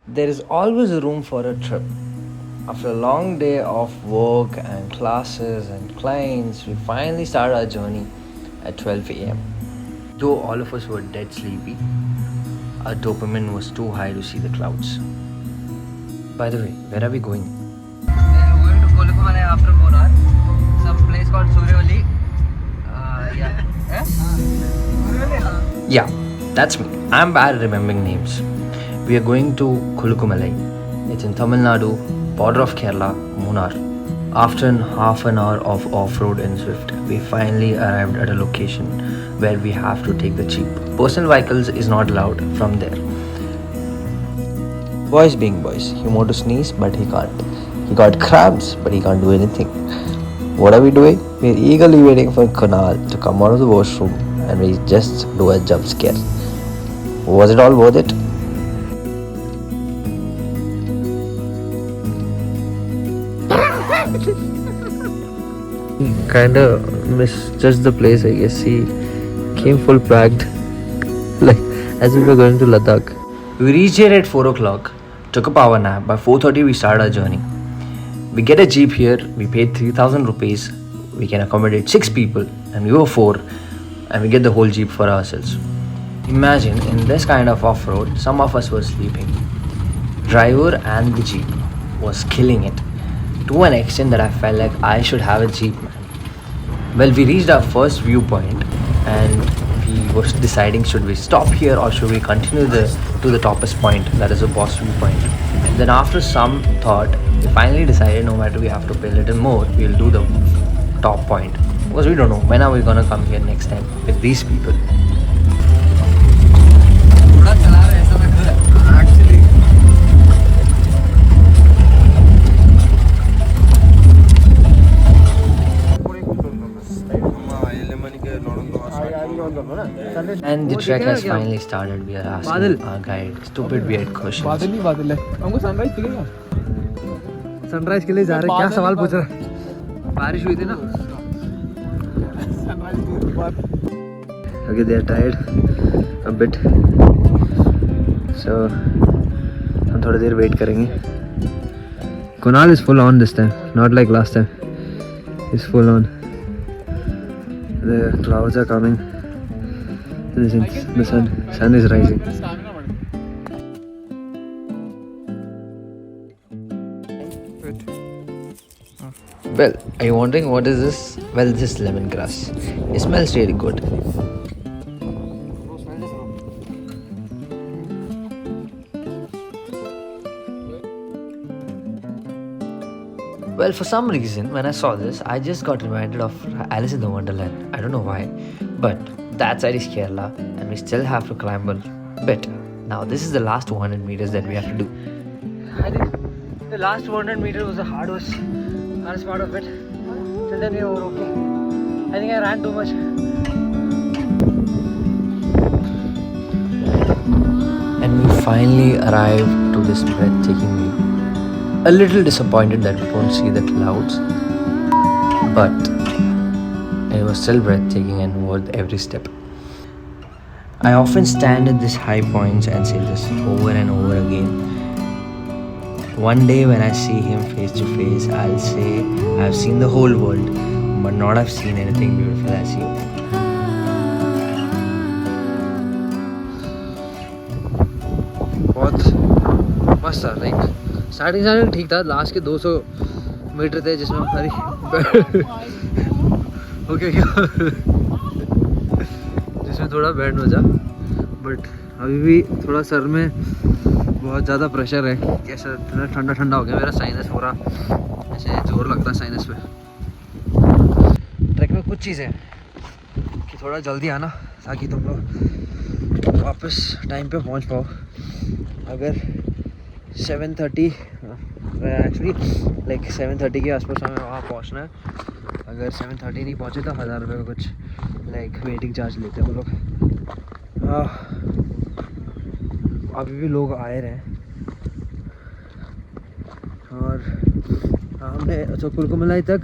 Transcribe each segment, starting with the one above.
There is always room for a trip. After a long day of work and classes and clients, we finally started our journey at 12 am. Though all of us were dead sleepy, our dopamine was too high to see the clouds. By the way, where are we going? We are going to Kolukumale after Munnar, some place called Suryavali. Yeah, that's me. I'm bad at remembering names. We are going to Kolukumalai. It's in Tamil Nadu, border of Kerala, Munnar. After half an hour of off-road in Swift, we finally arrived at a location where we have to take the jeep. Personal vehicles is not allowed from there. Boys being boys, he wanted to sneeze but he can't. He got cramps but he can't do anything. What are we doing? We're eagerly waiting for Kunal to come out of the washroom and we just do a jump scare. Was it all worth it? He kinda misjudged the place, I guess. He came full packed, like as if we were going to Ladakh. We reached here at 4 o'clock, took a power nap. By 4:30 we started our journey. We get a jeep here, we paid 3,000 rupees. We can accommodate 6 people and we were 4 and we get the whole jeep for ourselves. Imagine in this kind of off-road, some of us were sleeping. Driver and the jeep was killing it to an extent that I felt like I should have a jeep, man. Well, we reached our first viewpoint and we were deciding should we stop here or should we continue to the toppest point, that is a boss viewpoint. Then after some thought, we finally decided no matter we have to pay a little more, we'll do the top point. Because we don't know when are we gonna come here next time with these people. And the trek has finally started. We are asking our guide stupid weird questions. हमको sunrise दिखेगा sunrise के लिए जा रहे हैं क्या सवाल पूछ रहा है बारिश हुई थी ना Okay, they are tired a bit, so हम थोड़ी देर वेट करेंगे. Kunal is full on this time, not like last time. He's full on. The clouds are coming. The sun is rising. Well, are you wondering what is this? Well, this is lemongrass. It smells really good. Well, for some reason, when I saw this, I just got reminded of Alice in the Wonderland. I don't know why, but that side is Kerala, and we still have to climb a bit. Now, this is the last 200 meters that we have to do. I think the last 200 meters was the hardest part of it. Till then, we were okay. I think I ran too much. And we finally arrived to this breathtaking view. A little disappointed that we don't see the clouds, but it was still breathtaking and worth every step. I often stand at these high points and say this over and over again. One day when I see him face to face, I'll say I've seen the whole world, but not I've seen anything beautiful as you. बहुत मस्त था, like starting ठीक था. Last के 200 metre थे जिसमें हमारी okay जिसमें थोड़ा बैंड बजा, बट अभी भी थोड़ा सर में बहुत ज़्यादा प्रेशर है. कैसा ठंडा ठंडा हो गया मेरा साइनस, पूरा ऐसे जोर लगता है साइनस पे. ट्रैक में कुछ चीज़ें कि थोड़ा जल्दी आना ताकि तुम लोग वापस टाइम पे पहुंच पाओ. अगर 7:30 एक्चुअली लाइक 7:30 के आसपास हमें वहाँ पहुँचना है. अगर 7:30 नहीं पहुँचे तो 1000 रुपये का कुछ लाइक वेटिंग चार्ज लेते हैं वो लोग. अभी भी लोग आए रहे हैं और हमने अच्छा कुलकुमलाई तक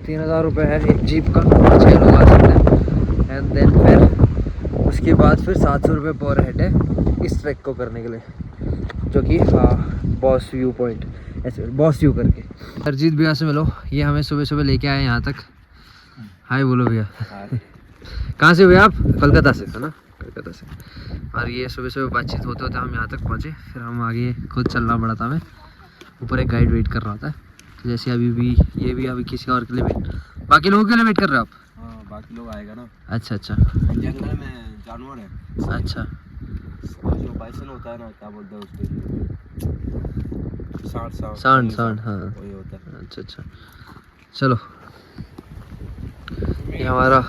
3000 रुपये है एक जीप का, 6 लोग आ सकते हैं. एंड देन फिर उसके बाद फिर 700 रुपये पर हेड है इस ट्रैक को करने के लिए, जो कि बॉस व्यू पॉइंट, ऐसे बॉस व्यू करके। अरिजीत भैया से मिलो, ये हमें सुबह सुबह लेके आए यहाँ तक। हाय बोलो भैया। कहाँ से भैया आप? कोलकाता से है ना? कोलकाता से। और ये सुबह सुबह बातचीत होते होते हम यहाँ तक पहुँचे, फिर हम आगे खुद चलना पड़ा था हमें। ऊपर एक गाइड वेट कर रहा था, तो जैसे अभी भी ये भी अभी किसी और के लिए वेट, बाकी लोगों के लिए वेट कर रहे हो आप? हाँ, बाकी लोग आएगा ना। अच्छा अच्छा, जंगल में जानवर है। अच्छा जो बाइसन होता है ना, क्या बोलते हैं उसको? सांड हाँ, वही होता है। अच्छा अच्छा। चलो, ये हमारा,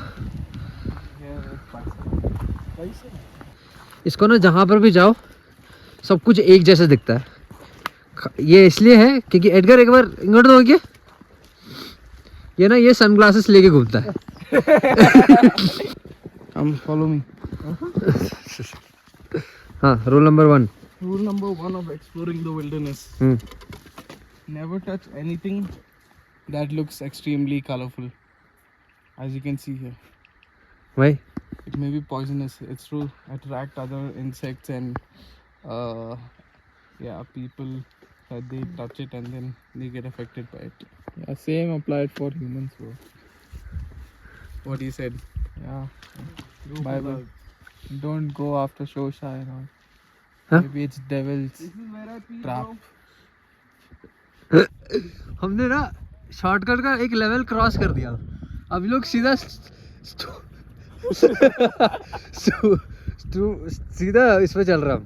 इसको ना जहाँ पर भी जाओ सब कुछ एक जैसा दिखता है। ये इसलिए है क्योंकि एडगर एक बार इंगड़ दो क्या, ये ना ये सनग्लासेस लेके घूमता है। Come follow me. हाँ, rule number 1। Rule number 1 of exploring the wilderness: never touch anything that looks extremely colorful. As you can see here, भाई it may be poisonous. It's to attract other insects and people that they touch it and then they get affected by it. Yeah, same applied for humans, bro. What he said. Yeah. Bible. Don't go after Shosha and all. Huh? Maybe it's devil's trap. हमने ना shortcut का एक level cross कर दिया। अभी लोग सीधा सीधा इस पे चल रहा।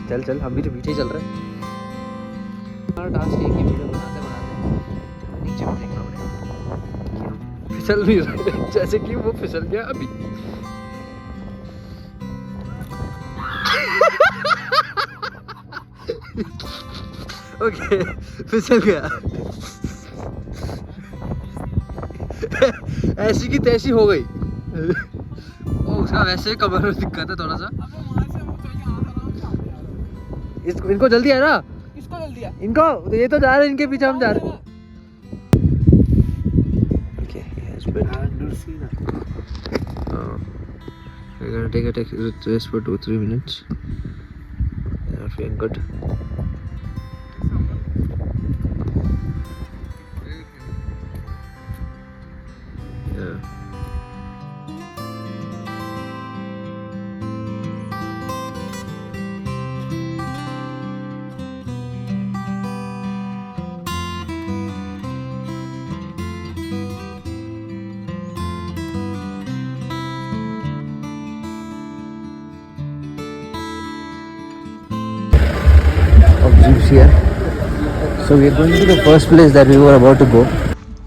चल चल, हम भी तो पीछे ही चल रहे हैं। हमारा टास्क है कि वीडियो बनाते बनाते नीचे भी देखना पड़ेगा कि हम फिसल नहीं रहे, जैसे कि वो फिसल गया अभी। ओके, फिसल गया। ऐसी की तैसी हो गई। ओ, उसका वैसे ही कमर में दिक्कत है थोड़ा सा। इनको जल्दी है ना? किसको जल्दी है? इनको, ये तो जा रहे हैं, इनके पीछे हम जा रहे हैं। Okay, yes, but we're gonna take a rest for 2-3 minutes. Yeah, feeling good. Yeah. Of jeeps here. So we are going to the first place that we were about to go.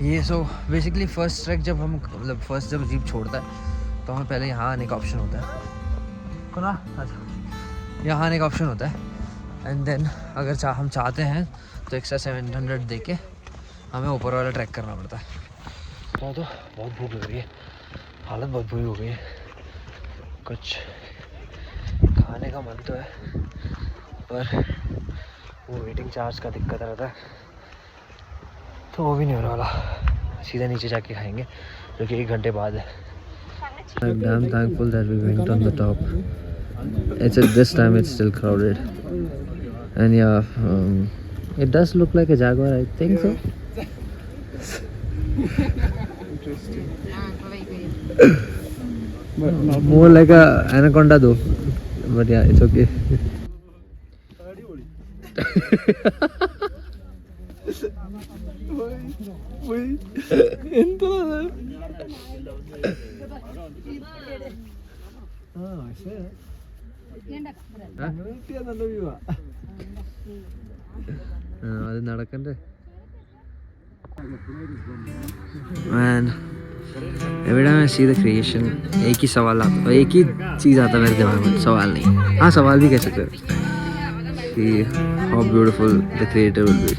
ये so basically first trek जब हम मतलब first जब jeep छोड़ता है तो हमें पहले यहाँ आने का ऑप्शन होता है। कौन यहाँ आने का ऑप्शन होता है एंड देन अगर हम चाहते हैं तो एक्स्ट्रा 700 दे के हमें ऊपर वाला ट्रैक करना पड़ता है। तो बहुत भूख लग रही है, हालत बहुत बुरी हो गई है। कुछ खाने का मन तो है पर वो वेटिंग चार्ज का दिक्कत रहता है, तो वो भी नहीं होने वाला। सीधा नीचे जाके खाएंगे जो कि 1 घंटे बाद है। I'm damn thankful that we went on the top. It's at this time it's still crowded. And yeah, it does look like a jaguar, I think so. Interesting. More like a anaconda though. But yeah, it's okay. അത് നടക്കണ്ടേ? Man, every time I see the creation, एक ही सवाल आता, एक ही चीज़ आता मेरे दिमाग में, सवाल नहीं, हाँ सवाल भी कह सकते हैं कि how beautiful the creator will be.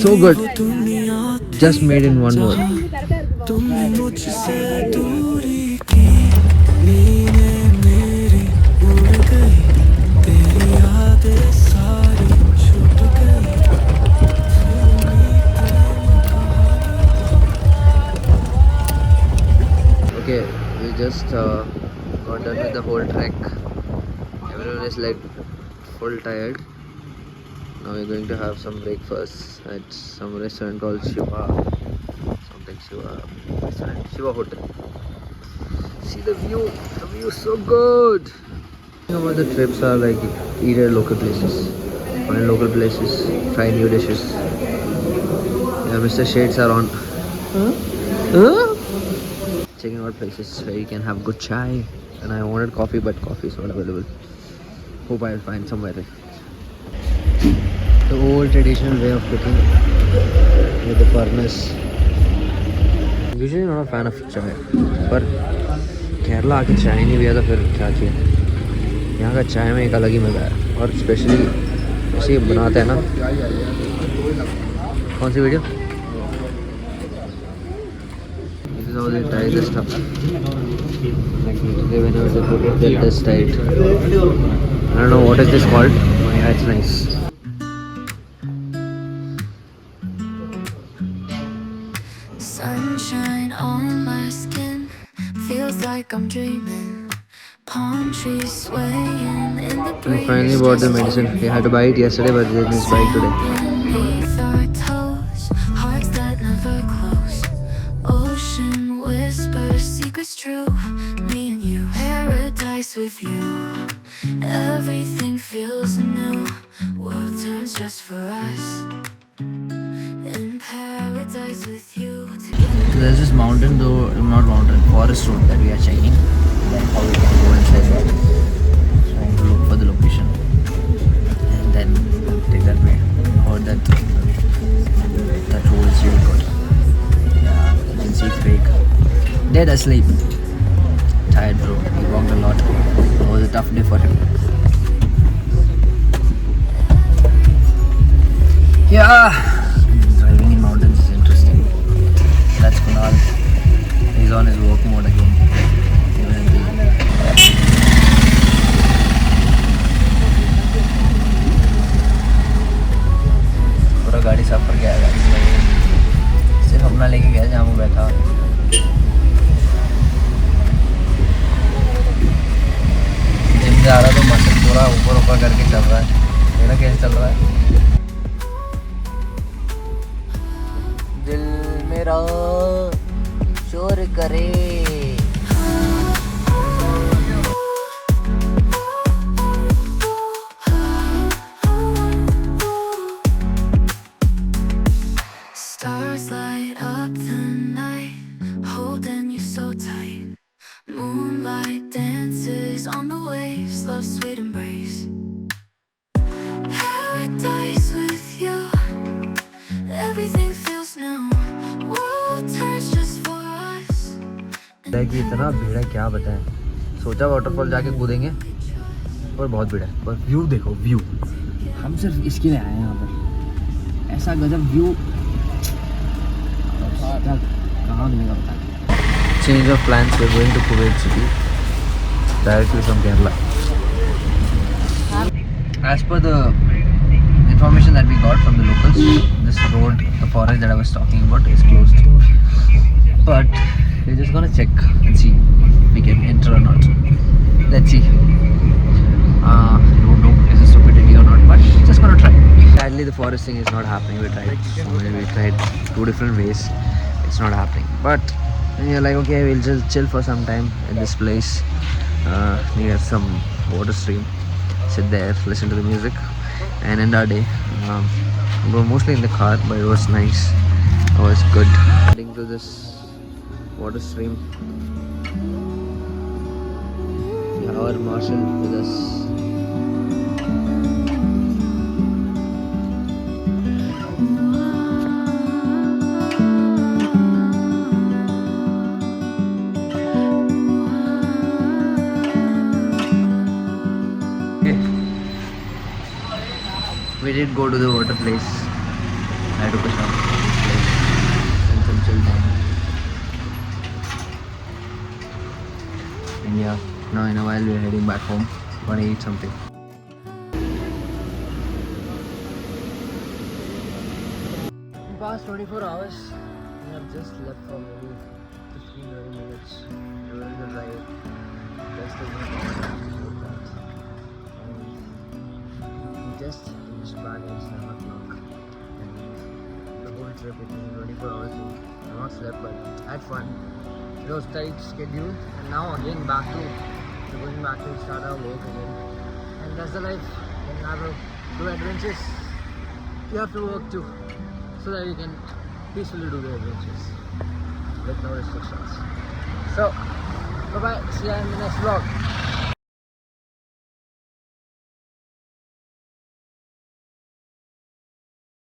So good, just made in one word. just got done with the whole trek. Everyone is like full tired. Now we're going to have some breakfast at some restaurant called Shiva. Something Shiva restaurant. Shiva Hotel. See the view. The view is so good. You know what the trips are like? Eat at local places. Find local places. Try new dishes. Yeah, Mr. Shades are on. Huh? Checking out places where you can have good chai. And I wanted coffee, but coffee is not available. Hope I will find somewhere there. The old traditional way of cooking with the furnace. I'm usually not a fan of chai, but Kerala आके चाय नहीं पिया तो फिर क्या किया. यहाँ का चाय में एक अलग ही मज़ा है और स्पेशली ऐसे बनाते हैं ना. कौन सी video? This is how they tie this stuff. Like whenever they put it, they'll just tie it. I don't know what is this called. But yeah, it's nice. Sunshine on my skin, feels like I'm dreaming. Palm trees swaying in the breeze. We finally bought the medicine. We had to buy it yesterday, but we didn't buy it today. Beneath our toes, hearts that never close. Ocean whispers, secrets true. Me and you, paradise with you. Everything feels new. World turns just for us. In paradise with you. So there's this mountain, though not mountain, forest road that we are checking. Then how we can go inside that. Trying to look for the location. And then take that way. Heard that road is really good. Yeah, you can see Craig. Dead asleep. Tired bro. He walked a lot. It was a tough day for him. Yeah. Driving in mountains is interesting. That's Kunal. He's on his work mode again. Even in the पूरा गाड़ी साफ करके आया. सिर्फ अपना लेके गया जहाँ वो बैठा. जिम जा रहा तो मसल पूरा ऊपर ऊपर करके चल रहा है. मेरा कैसे चल रहा है? दिल मेरा शोर करे. Stars light up the night, holding you so tight. Moonlight dances on the waves, love's sweet embrace. Paradise with you, everything feels new. World turns just for us. कि इतना भीड़ है क्या बताएं. सोचा वाटरफॉल जाके कूदेंगे पर बहुत भीड़ है. पर व्यू देखो व्यू. हम सिर्फ इसके लिए आए हैं यहाँ पर. ऐसा गजब व्यू कहाँ मिलेगा पता नहीं. Change of plans. We're going to Kuwait City directly from Kerala. As per the information that we got from the locals, this road, the forest that I was talking about, is closed. But we're just gonna check and see if we can enter or not. Let's see. Don't know is it stupidity or not, but just gonna try. Sadly, the forest thing is not happening. We tried 2 different ways. It's not happening. But you're like, okay, we'll just chill for some time in this place near some water stream. Sit there, listen to the music, and end our day. We were mostly in the car, but it was nice. It was good. Heading to this water stream. We have our marshal with us. We did go to the water place. I took a shower. And some chill time. And yeah, now in a while we're heading back home. Gonna eat something. In past 24 hours, we have just left for maybe 15-20 minutes. We were in to drive. Just taking a power nap like that. And we just reached back at 7 o'clock. And the whole trip it was 24 hours. So I've not slept, but I had fun. It was tight schedule, and now again we're going back to start our work again. And that's the life. When you have to do adventures, you have to work too, so that you can peacefully do the adventures with no restrictions. So, bye bye. See you in the next vlog.